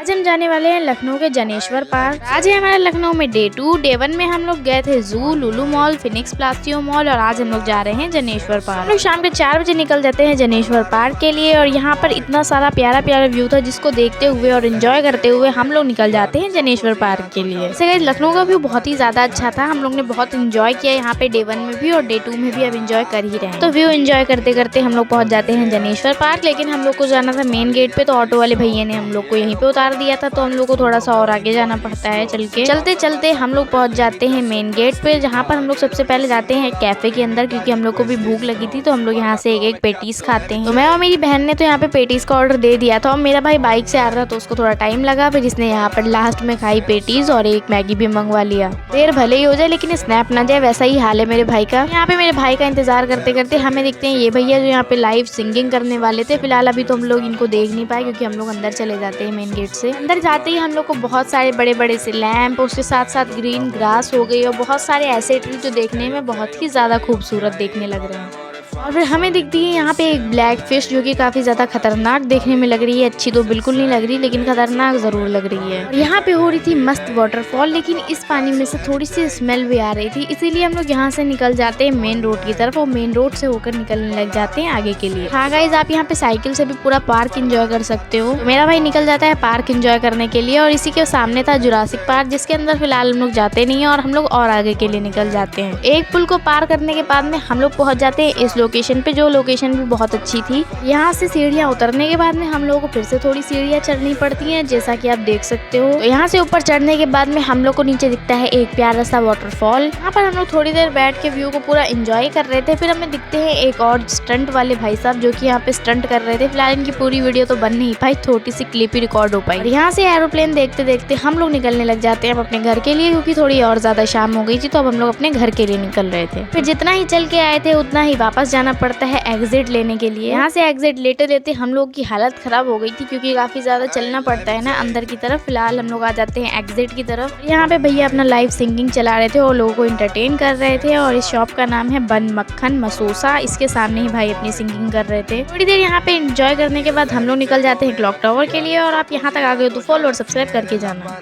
आज हम जाने वाले हैं लखनऊ के जनेश्वर पार्क। आज है हमारा लखनऊ में डे 2। डे 1 में हम लोग गए थे जू, लुलु मॉल, फिनिक्स प्लासियो मॉल और आज हम लोग जा रहे हैं जनेश्वर पार्क। हम लोग शाम के 4 बजे निकल जाते हैं जनेश्वर पार्क के लिए और यहाँ पर इतना सारा प्यारा प्यारा व्यू था जिसको देखते हुए और एंजॉय करते हुए हम लोग निकल जाते हैं जनेश्वर पार्क के लिए। वैसे लखनऊ का व्यू बहुत ही ज्यादा अच्छा था, हम लोग ने बहुत एंजॉय किया यहाँ पे डे 1 में भी और डे 2 में भी अब एंजॉय कर ही रहे हैं। तो व्यू एंजॉय करते करते हम लोग पहुंच जाते हैं जनेश्वर पार्क, लेकिन हम लोग को जाना था मेन गेट पे, तो ऑटो वाले भैया ने हम लोग को यहीं पे उतार दिया था, तो हम लोग को थोड़ा सा और आगे जाना पड़ता है। चलते चलते हम लोग पहुंच जाते हैं मेन गेट पे, जहाँ पर हम लोग सबसे पहले जाते हैं कैफे के अंदर, क्योंकि हम लोग को भी भूख लगी थी, तो हम लोग यहाँ से एक पेटीज खाते हैं। तो मैं और मेरी बहन ने तो यहाँ पे पेटीज का ऑर्डर दे दिया था और मेरा भाई बाइक से आ रहा तो उसको थोड़ा टाइम लगा, फिर इसने यहाँ पर लास्ट में खाई पेटीज और एक मैगी भी मंगवा लिया। देर भले ही हो जाए लेकिन स्नैप ना जाए, वैसा ही हाल है मेरे भाई का। यहाँ पे मेरे भाई का इंतजार करते करते हमें दिखते हैं ये भैया जो यहाँ पे लाइव सिंगिंग करने वाले थे। फिलहाल अभी तो हम लोग इनको देख नहीं पाए क्योंकि हम लोग अंदर चले जाते हैं मेन गेट से। अंदर जाते ही हम लोग को बहुत सारे बड़े बड़े से लैंप, उसके साथ साथ ग्रीन ग्रास हो गई और बहुत सारे ऐसे ट्री जो देखने में बहुत ही ज्यादा खूबसूरत देखने लग रहे हैं। और फिर हमें दिखती है यहाँ पे एक ब्लैक फिश जो कि काफी ज्यादा खतरनाक देखने में लग रही है। अच्छी तो बिल्कुल नहीं लग रही लेकिन खतरनाक जरूर लग रही है। और यहाँ पे हो रही थी मस्त वाटरफॉल, लेकिन इस पानी में से थोड़ी सी स्मेल भी आ रही थी, इसीलिए हम लोग यहाँ से निकल जाते हैं मेन रोड की तरफ और मेन रोड से होकर निकलने लग जाते हैं आगे के लिए। हाँ गाइज, आप यहाँ पे साइकिल से भी पूरा पार्क एंजॉय कर सकते हो। तो मेरा भाई निकल जाता है पार्क एंजॉय करने के लिए और इसी के सामने था जुरासिक पार्क, जिसके अंदर फिलहाल हम लोग जाते नहीं है और हम लोग और आगे के लिए निकल जाते हैं। एक पुल को पार करने के बाद में हम लोग पहुंच जाते हैं इस लोकेशन पे, जो लोकेशन भी बहुत अच्छी थी। यहाँ से सीढ़ियाँ उतरने के बाद में हम लोगों को फिर से थोड़ी सीढ़ियाँ चढ़नी पड़ती हैं, जैसा कि आप देख सकते हो। तो यहाँ से ऊपर चढ़ने के बाद में हम लोग को नीचे दिखता है एक प्यारा सा वाटरफॉल। यहाँ पर हम लोग थोड़ी देर बैठ के व्यू को पूरा एंजॉय कर रहे थे। फिर हमें दिखते हैं एक और स्टंट वाले भाई साहब जो कि यहाँ पे स्टंट कर रहे थे। फिलहाल इनकी पूरी वीडियो तो बन नहीं पाई, छोटी सी क्लिप ही रिकॉर्ड हो पाई। यहाँ से एरोप्लेन देखते देखते हम लोग निकलने लग जाते हैं अपने घर के लिए, क्योंकि थोड़ी और ज्यादा शाम हो गई थी, तो अब हम लोग अपने घर के लिए निकल रहे थे। फिर जितना ही चल के आए थे उतना ही वापस जाना पड़ता है एग्जिट लेने के लिए। यहाँ से एग्जिट लेते लेते हम लोग की हालत खराब हो गई थी, क्योंकि काफी ज्यादा चलना पड़ता है ना अंदर की तरफ। फिलहाल हम लोग आ जाते हैं एग्जिट की तरफ। यहाँ पे भैया अपना लाइव सिंगिंग चला रहे थे और लोगों को एंटरटेन कर रहे थे और इस शॉप का नाम है बन मक्खन मसोसा। इसके सामने ही भाई अपनी सिंगिंग कर रहे थे। थोड़ी देर यहाँ पे एंजॉय करने के बाद हम लोग निकल जाते हैं क्लॉक टावर के लिए। और आप यहाँ तक आ गए तो फॉलो और सब्सक्राइब करके जाना।